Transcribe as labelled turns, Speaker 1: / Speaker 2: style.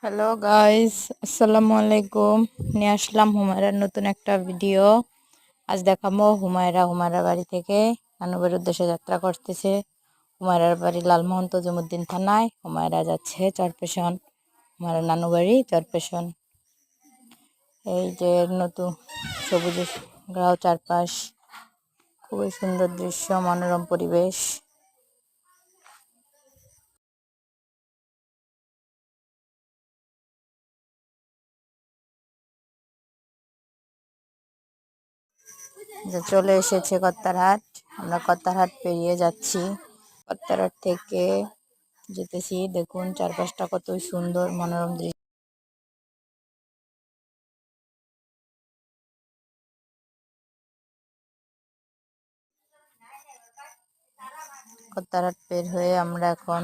Speaker 1: Hello guys, আসসালামু আলাইকুম। নিয়ে আসলাম হুমায়রার নতুন একটা ভিডিও। আজ দেখাবো হুমায়রা বাড়ি থেকে নানুবাড়ির উদ্দেশ্যে যাত্রা করতেছে। হুমায়রার বাড়ি লালমোহন তজুমুদ্দিন থানায়। হুমায়রা যাচ্ছে চরপেশন, হুমায়রার নানু বাড়ি চরপেশন। এই যে নতুন সবুজ গাও চারপাশ, খুবই সুন্দর দৃশ্য, মনোরম পরিবেশ। যে চলে এসেছে কত্তারহাট, আমরা কত্তারহাট পেরিয়ে যাচ্ছি। কত্তারহাট থেকে যেতেছি, দেখুন চারপাশটা কত সুন্দর মনোরম দৃশ্য। কত্তারহাট পের হয়ে আমরা এখন